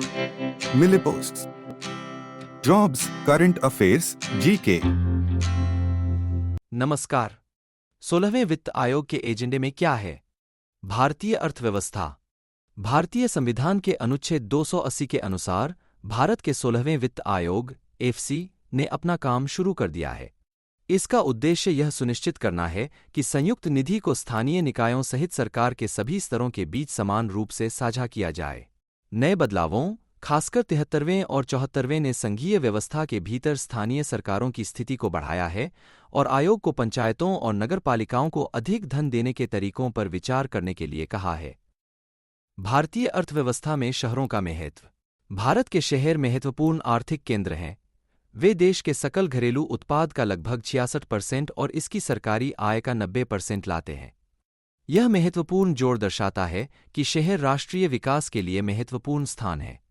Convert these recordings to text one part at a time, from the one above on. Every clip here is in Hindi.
मिले posts, jobs, current affairs, GK. नमस्कार। 16वें वित्त आयोग के एजेंडे में क्या है? भारतीय अर्थव्यवस्था। भारतीय संविधान के अनुच्छेद 280 के अनुसार भारत के 16वें वित्त आयोग एफसी ने अपना काम शुरू कर दिया है। इसका उद्देश्य यह सुनिश्चित करना है कि संयुक्त निधि को स्थानीय निकायों सहित सरकार के सभी स्तरों के बीच समान रूप से साझा किया जाए। नए बदलावों, खासकर 73वें और 74वें ने संघीय व्यवस्था के भीतर स्थानीय सरकारों की स्थिति को बढ़ाया है और आयोग को पंचायतों और नगरपालिकाओं को अधिक धन देने के तरीकों पर विचार करने के लिए कहा है। भारतीय अर्थव्यवस्था में शहरों का महत्व। भारत के शहर महत्वपूर्ण आर्थिक केंद्र हैं। वे देश के सकल घरेलू उत्पाद का लगभग 66% और इसकी सरकारी आय का 90% लाते हैं। यह महत्वपूर्ण जोर दर्शाता है कि शहर राष्ट्रीय विकास के लिए महत्वपूर्ण स्थान है।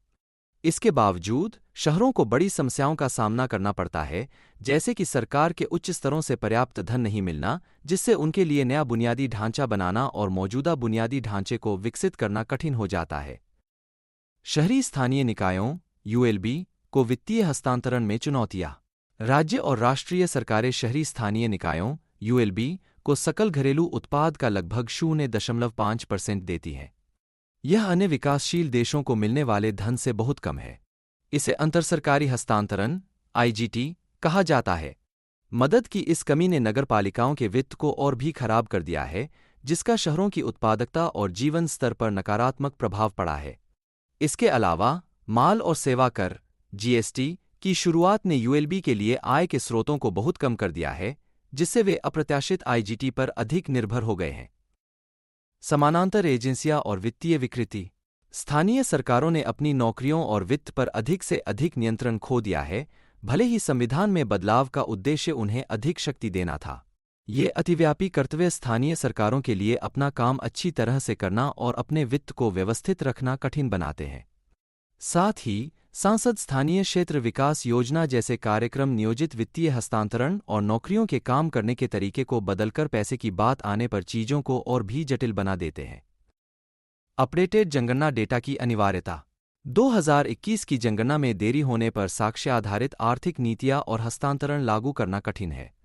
इसके बावजूद शहरों को बड़ी समस्याओं का सामना करना पड़ता है, जैसे कि सरकार के उच्च स्तरों से पर्याप्त धन नहीं मिलना, जिससे उनके लिए नया बुनियादी ढांचा बनाना और मौजूदा बुनियादी ढांचे को विकसित करना कठिन हो जाता है। शहरी स्थानीय निकायों यूएलबी को वित्तीय हस्तांतरण में चुनौतियां। राज्य और राष्ट्रीय सरकारें शहरी स्थानीय निकायों यूएलबी को सकल घरेलू उत्पाद का लगभग 0.5% देती हैं। यह अन्य विकासशील देशों को मिलने वाले धन से बहुत कम है। इसे अंतरसरकारी हस्तांतरण आईजीटी कहा जाता है। मदद की इस कमी ने नगरपालिकाओं के वित्त को और भी खराब कर दिया है, जिसका शहरों की उत्पादकता और जीवन स्तर पर नकारात्मक प्रभाव पड़ा है। इसके अलावा माल और सेवा कर जीएसटी की शुरुआत ने यूएलबी के लिए आय के स्रोतों को बहुत कम कर दिया है, जिससे वे अप्रत्याशित आईजीटी पर अधिक निर्भर हो गए हैं। समानांतर एजेंसियां और वित्तीय विकृति। स्थानीय सरकारों ने अपनी नौकरियों और वित्त पर अधिक से अधिक नियंत्रण खो दिया है, भले ही संविधान में बदलाव का उद्देश्य उन्हें अधिक शक्ति देना था। ये अतिव्यापी कर्तव्य स्थानीय सरकारों के लिए अपना काम अच्छी तरह से करना और अपने वित्त को व्यवस्थित रखना कठिन बनाते हैं। साथ ही सांसद स्थानीय क्षेत्र विकास योजना जैसे कार्यक्रम नियोजित वित्तीय हस्तांतरण और नौकरियों के काम करने के तरीके को बदलकर पैसे की बात आने पर चीजों को और भी जटिल बना देते हैं। अपडेटेड जनगणना डेटा की अनिवार्यता। 2021 की जनगणना में देरी होने पर साक्ष्य आधारित आर्थिक नीतियां और हस्तांतरण लागू करना कठिन है।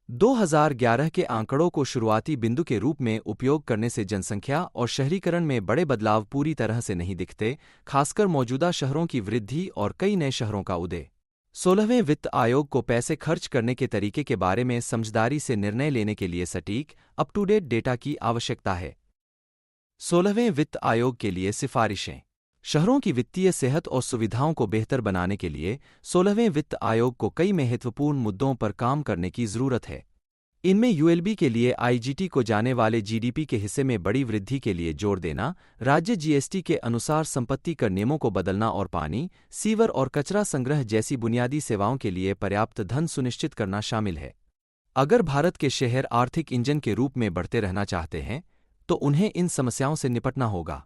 2011 के आंकड़ों को शुरुआती बिंदु के रूप में उपयोग करने से जनसंख्या और शहरीकरण में बड़े बदलाव पूरी तरह से नहीं दिखते, खासकर मौजूदा शहरों की वृद्धि और कई नए शहरों का उदय। 16वें वित्त आयोग को पैसे खर्च करने के तरीके के बारे में समझदारी से निर्णय लेने के लिए सटीक, अप टू डेट डेटा की आवश्यकता है। 16वें वित्त आयोग के लिए सिफारिशें। शहरों की वित्तीय सेहत और सुविधाओं को बेहतर बनाने के लिए 16वें वित्त आयोग को कई महत्वपूर्ण मुद्दों पर काम करने की जरूरत है। इनमें यूएलबी के लिए आईजीटी को जाने वाले जीडीपी के हिस्से में बड़ी वृद्धि के लिए जोर देना, राज्य जीएसटी के अनुसार संपत्ति कर नियमों को बदलना और पानी, सीवर और कचरा संग्रह जैसी बुनियादी सेवाओं के लिए पर्याप्त धन सुनिश्चित करना शामिल है। अगर भारत के शहर आर्थिक इंजन के रूप में बढ़ते रहना चाहते हैं, तो उन्हें इन समस्याओं से निपटना होगा।